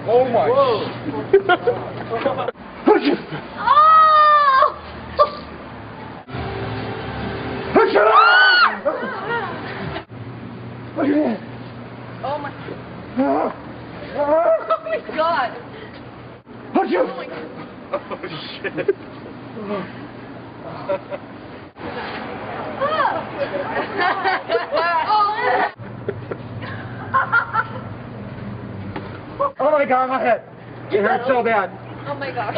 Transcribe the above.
Oh my! Whoa! Oh my! Oh my God! Oh shit! Oh my God, my head! It hurts so bad. Oh my gosh.